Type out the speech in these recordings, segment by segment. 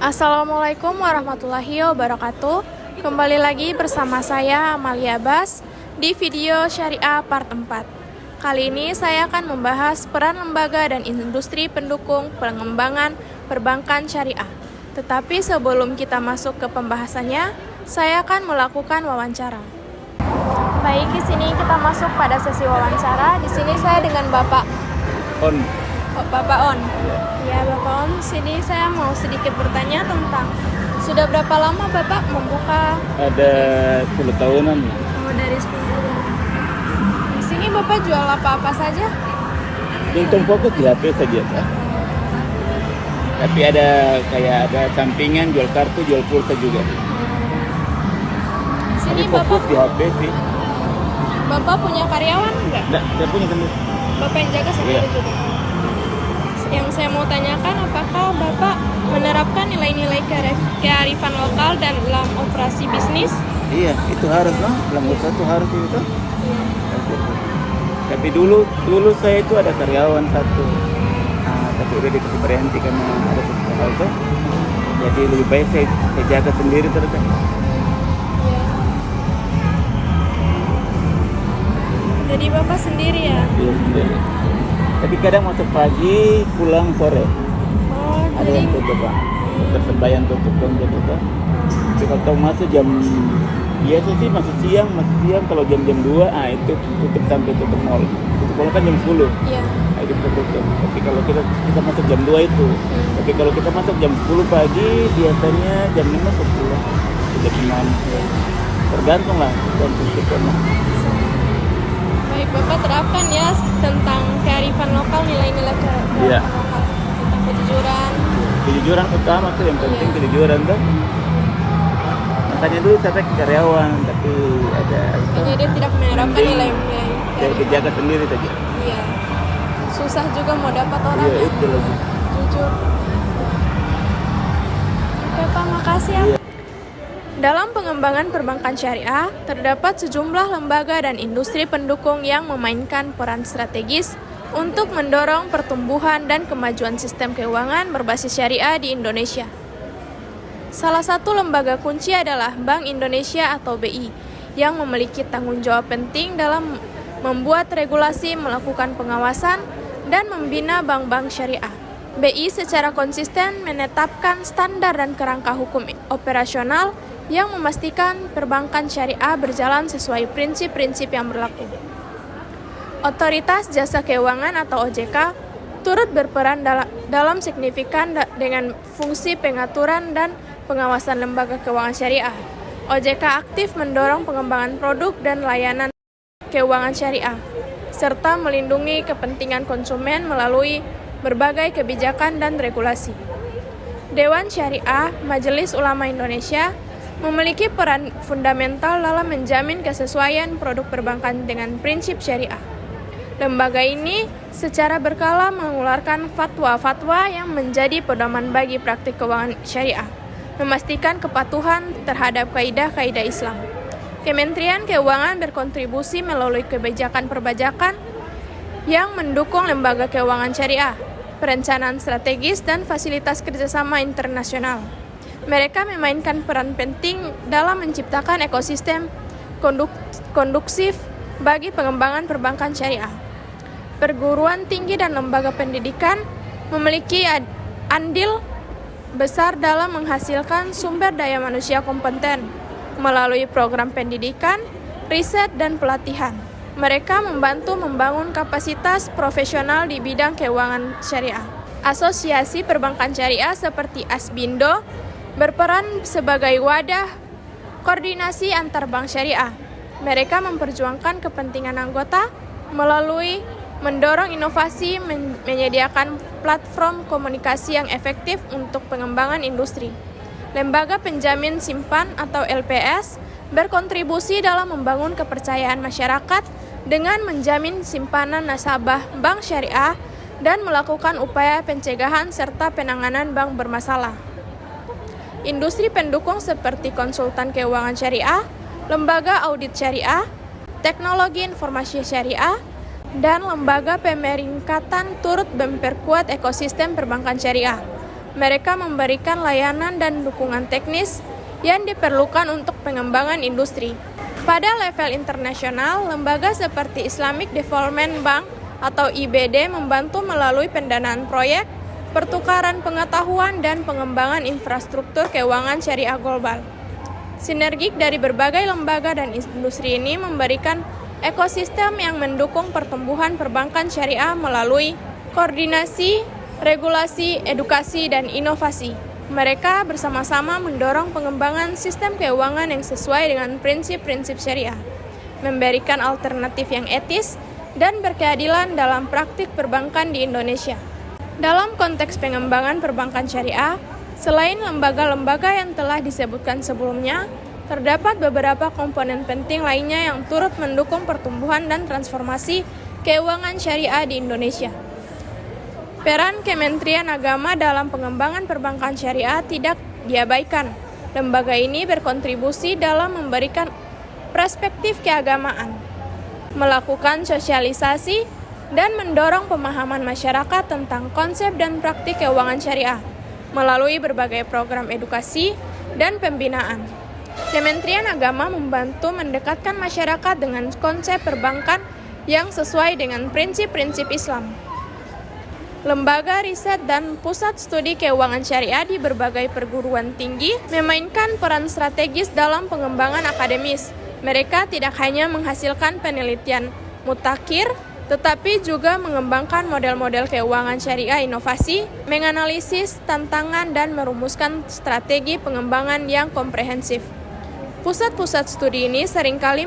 Assalamualaikum warahmatullahi wabarakatuh. Kembali lagi bersama saya Amalia Bas di video Syariah Part 4. Kali ini saya akan membahas peran lembaga dan industri pendukung pengembangan perbankan syariah. Tetapi sebelum kita masuk ke pembahasannya, saya akan melakukan wawancara. Baik, di sini kita masuk pada sesi wawancara. Di sini saya dengan Bapak On. Bapak On. Ya, Bapak On, sini saya mau sedikit bertanya tentang sudah berapa lama Bapak membuka? Ada 10 tahunan. Dari 10 tahun. Di sini Bapak jual apa-apa saja? Untung fokus di HP saja, Pak. Tapi ada sampingan jual kartu, jual pulsa juga. Sini Tapi fokus Bapak di HP sih. Bapak punya karyawan enggak? Enggak, dia punya sendiri. Bapak yang jaga sendiri Iya. juga. Yang saya mau tanyakan, apakah Bapak menerapkan nilai-nilai kearifan lokal dan dalam operasi bisnis? Iya, itu harus lah. Dalam usaha itu harus itu. Tapi dulu saya itu ada karyawan satu. Tapi udah dikasih berhenti karena ada sesuatu hal itu. Jadi lebih baik saya jaga sendiri terus. Jadi Bapak sendiri ya? Iya, sendiri. Tapi kadang masuk pagi, pulang sore. Oh, Ada jadi yang tutup, Pak. Tersembayan tutup dong gitu kan. Tapi kalau masuk jam biasa sih masuk siang kalau jam 2, itu tutup sampai tutup mall. Tutup kan jam 10. iya. Itu tutup. Tapi kalau kita masuk jam 2 itu. Tapi kalau kita masuk jam 10 pagi, biasanya jam 5 pulang. Sudah gimana? Tergantung lah, tergantung situasinya. Baik, Bapak terapkan ya tentang kearifan lokal, nilai-nilai kearifan Iya. lokal, tentang kejujuran. Kejujuran utama tuh yang penting, kejujuran tuh. Makanya dulu saya pakai karyawan, tapi ada Makanya dia tidak menerapkan Mending nilai-nilai saya jaga sendiri saja. Iya. Susah juga mau dapat orang Iya, yang itu lagi. jujur. Oke Pak, makasih ya. Iya. Dalam pengembangan perbankan syariah, terdapat sejumlah lembaga dan industri pendukung yang memainkan peran strategis untuk mendorong pertumbuhan dan kemajuan sistem keuangan berbasis syariah di Indonesia. Salah satu lembaga kunci adalah Bank Indonesia atau BI, yang memiliki tanggung jawab penting dalam membuat regulasi, melakukan pengawasan, dan membina bank-bank syariah. BI secara konsisten menetapkan standar dan kerangka hukum operasional yang memastikan perbankan syariah berjalan sesuai prinsip-prinsip yang berlaku. Otoritas Jasa Keuangan atau OJK turut berperan dalam signifikan dengan fungsi pengaturan dan pengawasan lembaga keuangan syariah. OJK aktif mendorong pengembangan produk dan layanan keuangan syariah, serta melindungi kepentingan konsumen melalui berbagai kebijakan dan regulasi. Dewan Syariah Majelis Ulama Indonesia memiliki peran fundamental dalam menjamin kesesuaian produk perbankan dengan prinsip syariah. Lembaga ini secara berkala mengeluarkan fatwa-fatwa yang menjadi pedoman bagi praktik keuangan syariah, memastikan kepatuhan terhadap kaidah-kaidah Islam. Kementerian Keuangan berkontribusi melalui kebijakan perpajakan yang mendukung lembaga keuangan syariah, perencanaan strategis, dan fasilitas kerjasama internasional. Mereka memainkan peran penting dalam menciptakan ekosistem kondusif bagi pengembangan perbankan syariah. Perguruan tinggi dan lembaga pendidikan memiliki andil besar dalam menghasilkan sumber daya manusia kompeten melalui program pendidikan, riset, dan pelatihan. Mereka membantu membangun kapasitas profesional di bidang keuangan syariah. Asosiasi perbankan syariah seperti Asbindo berperan sebagai wadah koordinasi antar bank syariah. Mereka memperjuangkan kepentingan anggota melalui mendorong inovasi, menyediakan platform komunikasi yang efektif untuk pengembangan industri. Lembaga penjamin simpan atau LPS berkontribusi dalam membangun kepercayaan masyarakat dengan menjamin simpanan nasabah bank syariah dan melakukan upaya pencegahan serta penanganan bank bermasalah. Industri pendukung seperti konsultan keuangan syariah, lembaga audit syariah, teknologi informasi syariah, dan lembaga pemeringkatan turut memperkuat ekosistem perbankan syariah. Mereka memberikan layanan dan dukungan teknis yang diperlukan untuk pengembangan industri. Pada level internasional, lembaga seperti Islamic Development Bank atau IBD membantu melalui pendanaan proyek, pertukaran pengetahuan, dan pengembangan infrastruktur keuangan syariah global. Sinergik dari berbagai lembaga dan industri ini memberikan ekosistem yang mendukung pertumbuhan perbankan syariah melalui koordinasi, regulasi, edukasi, dan inovasi. Mereka bersama-sama mendorong pengembangan sistem keuangan yang sesuai dengan prinsip-prinsip syariah, memberikan alternatif yang etis dan berkeadilan dalam praktik perbankan di Indonesia. Dalam konteks pengembangan perbankan syariah, selain lembaga-lembaga yang telah disebutkan sebelumnya, terdapat beberapa komponen penting lainnya yang turut mendukung pertumbuhan dan transformasi keuangan syariah di Indonesia. Peran Kementerian Agama dalam pengembangan perbankan syariah tidak diabaikan. Lembaga ini berkontribusi dalam memberikan perspektif keagamaan, melakukan sosialisasi, dan mendorong pemahaman masyarakat tentang konsep dan praktik keuangan syariah melalui berbagai program edukasi dan pembinaan. Kementerian Agama membantu mendekatkan masyarakat dengan konsep perbankan yang sesuai dengan prinsip-prinsip Islam. Lembaga riset dan pusat studi keuangan syariah di berbagai perguruan tinggi memainkan peran strategis dalam pengembangan akademis. Mereka tidak hanya menghasilkan penelitian mutakhir, tetapi juga mengembangkan model-model keuangan syariah inovasi, menganalisis tantangan, dan merumuskan strategi pengembangan yang komprehensif. Pusat-pusat studi ini seringkali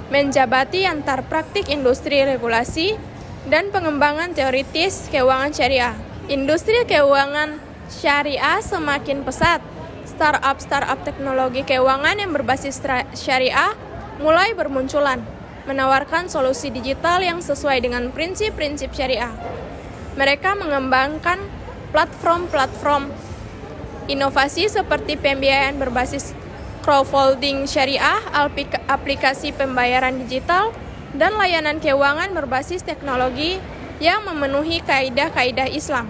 menjabati antar praktik industri regulasi dan pengembangan teoritis keuangan syariah. Industri keuangan syariah semakin pesat. Startup teknologi keuangan yang berbasis syariah mulai bermunculan, menawarkan solusi digital yang sesuai dengan prinsip-prinsip syariah. Mereka mengembangkan platform-platform inovasi seperti pembiayaan berbasis crowdfunding syariah, aplikasi pembayaran digital, dan layanan keuangan berbasis teknologi yang memenuhi kaidah-kaidah Islam.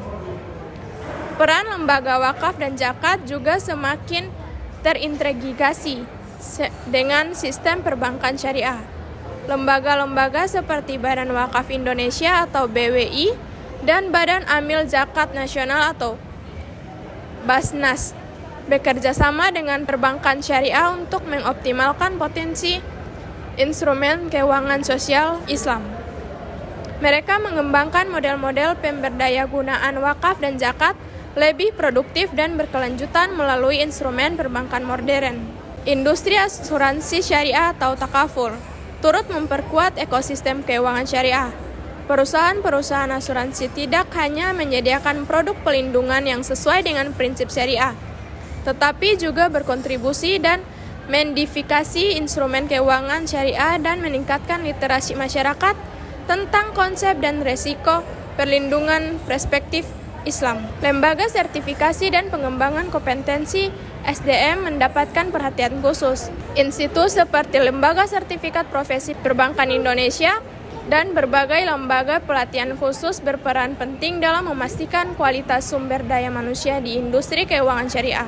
Peran lembaga wakaf dan zakat juga semakin terintegrasi dengan sistem perbankan syariah. Lembaga-lembaga seperti Badan Wakaf Indonesia atau BWI dan Badan Amil Zakat Nasional atau Basnas bekerja sama dengan perbankan syariah untuk mengoptimalkan potensi instrumen keuangan sosial Islam. Mereka mengembangkan model-model pemberdayagunaan wakaf dan zakat lebih produktif dan berkelanjutan melalui instrumen perbankan modern. Industri asuransi syariah atau takaful turut memperkuat ekosistem keuangan syariah. Perusahaan-perusahaan asuransi tidak hanya menyediakan produk pelindungan yang sesuai dengan prinsip syariah, tetapi juga berkontribusi dan mendiverifikasi instrumen keuangan syariah dan meningkatkan literasi masyarakat tentang konsep dan resiko perlindungan perspektif Islam. Lembaga sertifikasi dan pengembangan kompetensi SDM mendapatkan perhatian khusus. Institut seperti Lembaga Sertifikat Profesi Perbankan Indonesia dan berbagai lembaga pelatihan khusus berperan penting dalam memastikan kualitas sumber daya manusia di industri keuangan syariah.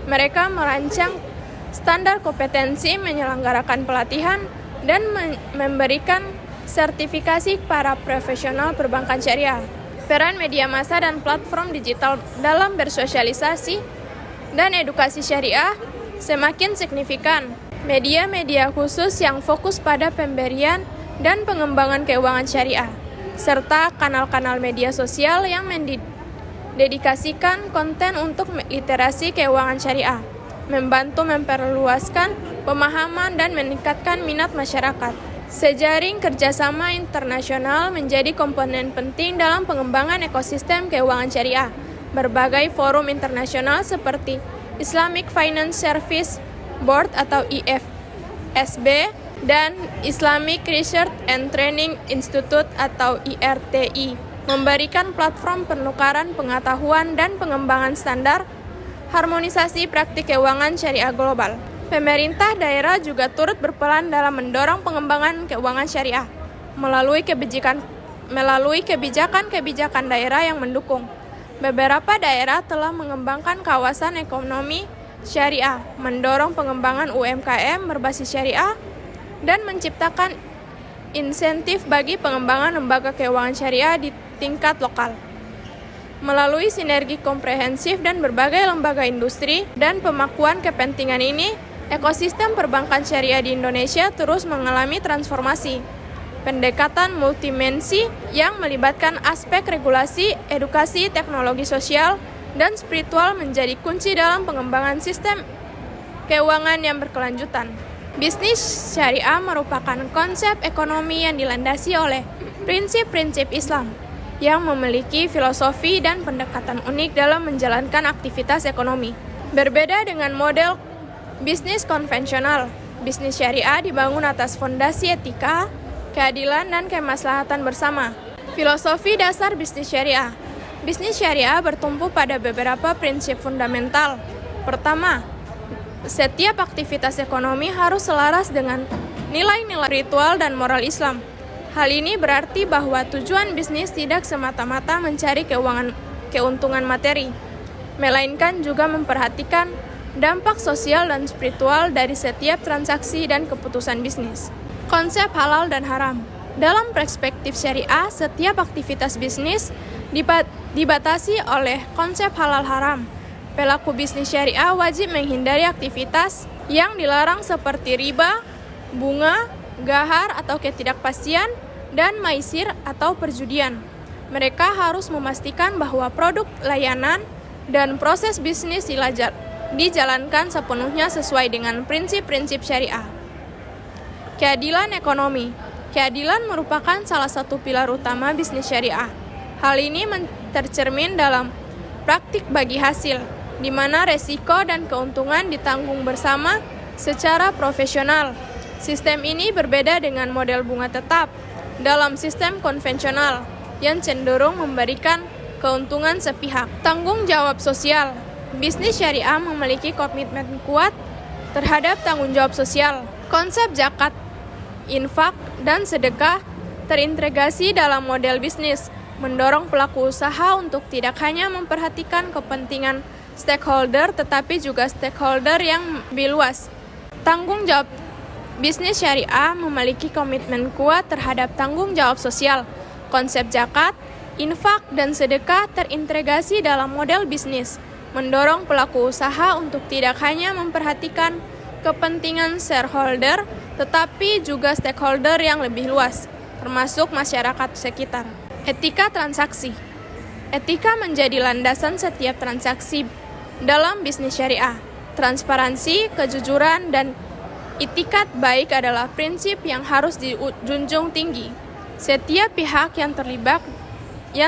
Mereka merancang standar kompetensi, menyelenggarakan pelatihan, dan memberikan sertifikasi para profesional perbankan syariah. Peran media massa dan platform digital dalam bersosialisasi dan edukasi syariah semakin signifikan. Media-media khusus yang fokus pada pemberian dan pengembangan keuangan syariah, serta kanal-kanal media sosial yang mendedikasikan konten untuk literasi keuangan syariah, membantu memperluaskan pemahaman dan meningkatkan minat masyarakat. Sejaring kerjasama internasional menjadi komponen penting dalam pengembangan ekosistem keuangan syariah. Berbagai forum internasional seperti Islamic Finance Service Board atau IFSB dan Islamic Research and Training Institute atau IRTI memberikan platform penukaran pengetahuan dan pengembangan standar harmonisasi praktik keuangan syariah global. Pemerintah daerah juga turut berperan dalam mendorong pengembangan keuangan syariah melalui kebijakan-kebijakan daerah yang mendukung. Beberapa daerah telah mengembangkan kawasan ekonomi syariah, mendorong pengembangan UMKM berbasis syariah, dan menciptakan insentif bagi pengembangan lembaga keuangan syariah di tingkat lokal. Melalui sinergi komprehensif dan berbagai lembaga industri dan pemakuan kepentingan ini, ekosistem perbankan syariah di Indonesia terus mengalami transformasi. Pendekatan multidimensi yang melibatkan aspek regulasi, edukasi, teknologi sosial, dan spiritual menjadi kunci dalam pengembangan sistem keuangan yang berkelanjutan. Bisnis syariah merupakan konsep ekonomi yang dilandasi oleh prinsip-prinsip Islam yang memiliki filosofi dan pendekatan unik dalam menjalankan aktivitas ekonomi. Berbeda dengan model bisnis konvensional, bisnis syariah dibangun atas fondasi etika, keadilan, dan kemaslahatan bersama. Filosofi dasar bisnis syariah. Bisnis syariah bertumpu pada beberapa prinsip fundamental. Pertama, setiap aktivitas ekonomi harus selaras dengan nilai-nilai ritual dan moral Islam. Hal ini berarti bahwa tujuan bisnis tidak semata-mata mencari keuntungan materi, melainkan juga memperhatikan dampak sosial dan spiritual dari setiap transaksi dan keputusan bisnis. Konsep halal dan haram. Dalam perspektif syariah, setiap aktivitas bisnis dibatasi oleh konsep halal haram. Pelaku bisnis syariah wajib menghindari aktivitas yang dilarang seperti riba, bunga, gahar atau ketidakpastian, dan maisir atau perjudian. Mereka harus memastikan bahwa produk, layanan, dan proses bisnis dijalankan sepenuhnya sesuai dengan prinsip-prinsip syariah. Keadilan ekonomi. Keadilan merupakan salah satu pilar utama bisnis syariah. Hal ini tercermin dalam praktik bagi hasil, di mana resiko dan keuntungan ditanggung bersama secara profesional. Sistem ini berbeda dengan model bunga tetap dalam sistem konvensional yang cenderung memberikan keuntungan sepihak. Tanggung jawab sosial. Bisnis syariah memiliki komitmen kuat terhadap tanggung jawab sosial. Konsep zakat, infak, dan sedekah terintegrasi dalam model bisnis, mendorong pelaku usaha untuk tidak hanya memperhatikan kepentingan stakeholder, tetapi juga stakeholder yang lebih luas. Tanggung jawab. Bisnis syariah memiliki komitmen kuat terhadap tanggung jawab sosial. Konsep zakat, infak, dan sedekah terintegrasi dalam model bisnis, mendorong pelaku usaha untuk tidak hanya memperhatikan kepentingan shareholder, tetapi juga stakeholder yang lebih luas, termasuk masyarakat sekitar. Etika transaksi. Etika menjadi landasan setiap transaksi dalam bisnis syariah. Transparansi, kejujuran, dan itikat baik adalah prinsip yang harus dijunjung tinggi. Setiap pihak yang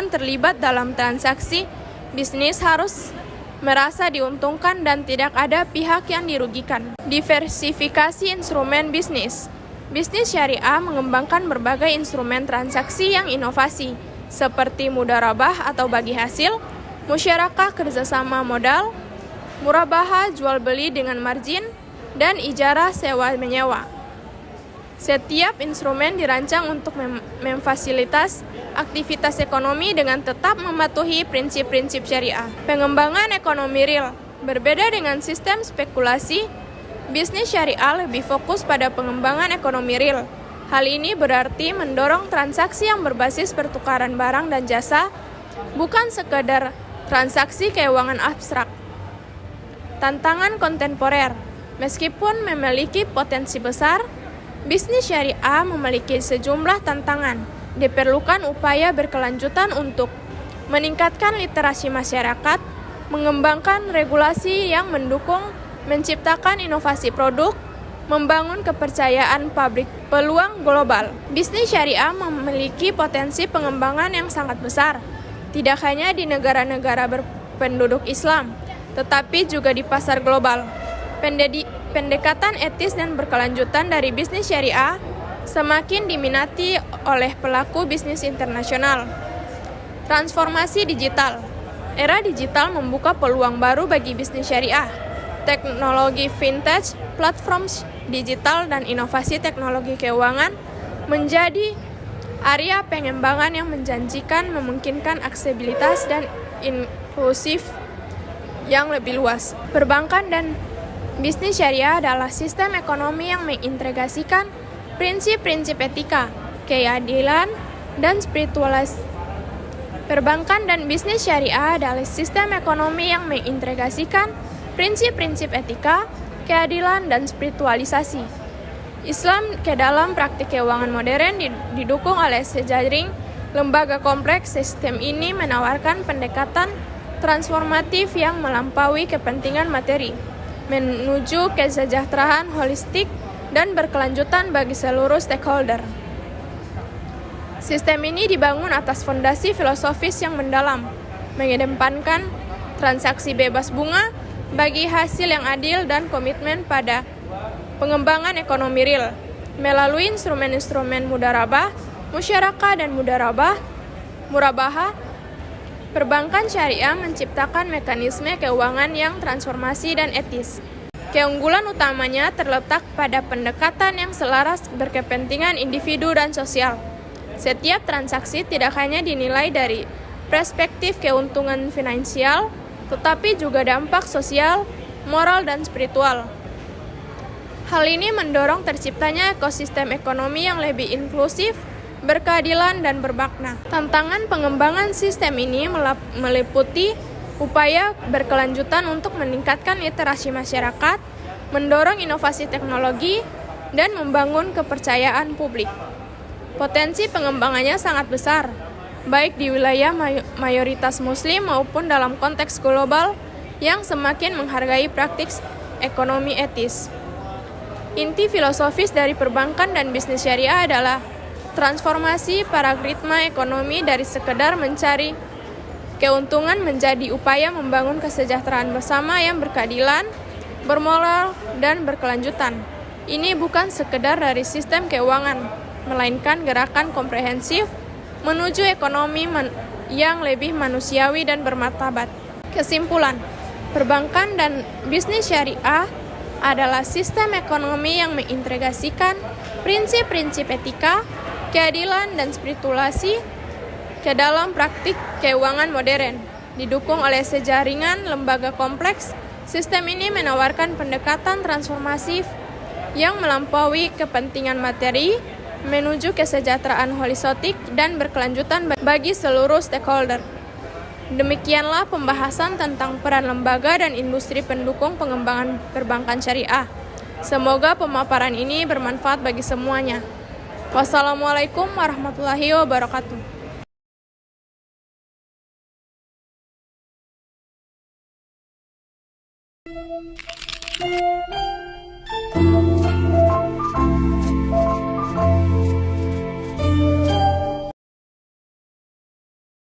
terlibat dalam transaksi bisnis harus merasa diuntungkan dan tidak ada pihak yang dirugikan. Diversifikasi instrumen bisnis. Bisnis syariah mengembangkan berbagai instrumen transaksi yang inovasi, seperti mudharabah atau bagi hasil, musyarakah kerjasama modal, murabahah jual beli dengan margin, dan ijarah sewa-menyewa. Setiap instrumen dirancang untuk memfasilitas aktivitas ekonomi dengan tetap mematuhi prinsip-prinsip syariah. Pengembangan ekonomi real. Berbeda dengan sistem spekulasi, bisnis syariah lebih fokus pada pengembangan ekonomi real. Hal ini berarti mendorong transaksi yang berbasis pertukaran barang dan jasa, bukan sekedar transaksi keuangan abstrak. Tantangan kontemporer. Meskipun memiliki potensi besar, bisnis syariah memiliki sejumlah tantangan. Diperlukan upaya berkelanjutan untuk meningkatkan literasi masyarakat, mengembangkan regulasi yang mendukung, menciptakan inovasi produk, membangun kepercayaan publik, peluang global. Bisnis syariah memiliki potensi pengembangan yang sangat besar, tidak hanya di negara-negara berpenduduk Islam, tetapi juga di pasar global. Pendekatan etis dan berkelanjutan dari bisnis syariah semakin diminati oleh pelaku bisnis internasional. Transformasi digital. Era digital membuka peluang baru bagi bisnis syariah. Teknologi vintage, platform digital, dan inovasi teknologi keuangan menjadi area pengembangan yang menjanjikan memungkinkan aksesibilitas dan inklusif yang lebih luas. Perbankan dan bisnis syariah adalah sistem ekonomi yang mengintegrasikan prinsip-prinsip etika, keadilan, dan spiritualitas. Perbankan dan bisnis syariah adalah sistem ekonomi yang mengintegrasikan prinsip-prinsip etika, keadilan, dan spiritualisasi Islam ke dalam praktik keuangan modern didukung oleh sejaring lembaga kompleks. Sistem ini menawarkan pendekatan transformatif yang melampaui kepentingan materi, menuju kesejahteraan holistik dan berkelanjutan bagi seluruh stakeholder. Sistem ini dibangun atas fondasi filosofis yang mendalam, mengedepankan transaksi bebas bunga bagi hasil yang adil dan komitmen pada pengembangan ekonomi real melalui instrumen-instrumen mudharabah, musyarakah, dan murabahah. Perbankan syariah menciptakan mekanisme keuangan yang transformasi dan etis. Keunggulan utamanya terletak pada pendekatan yang selaras berkepentingan individu dan sosial. Setiap transaksi tidak hanya dinilai dari perspektif keuntungan finansial, tetapi juga dampak sosial, moral, dan spiritual. Hal ini mendorong terciptanya ekosistem ekonomi yang lebih inklusif, berkeadilan, dan bermakna. Tantangan pengembangan sistem ini meliputi upaya berkelanjutan untuk meningkatkan literasi masyarakat, mendorong inovasi teknologi, dan membangun kepercayaan publik. Potensi pengembangannya sangat besar, baik di wilayah mayoritas muslim maupun dalam konteks global yang semakin menghargai praktik ekonomi etis. Inti filosofis dari perbankan dan bisnis syariah adalah transformasi paradigma ekonomi dari sekedar mencari keuntungan menjadi upaya membangun kesejahteraan bersama yang berkeadilan, bermoral, dan berkelanjutan. Ini bukan sekedar dari sistem keuangan, melainkan gerakan komprehensif menuju ekonomi yang lebih manusiawi dan bermartabat. Kesimpulan, perbankan dan bisnis syariah adalah sistem ekonomi yang mengintegrasikan prinsip-prinsip etika, keadilan, dan spiritualisasi ke dalam praktik keuangan modern. Didukung oleh sejaringan lembaga kompleks, sistem ini menawarkan pendekatan transformatif yang melampaui kepentingan materi, menuju kesejahteraan holistik dan berkelanjutan bagi seluruh stakeholder. Demikianlah pembahasan tentang peran lembaga dan industri pendukung pengembangan perbankan syariah. Semoga pemaparan ini bermanfaat bagi semuanya. Wassalamualaikum warahmatullahi wabarakatuh.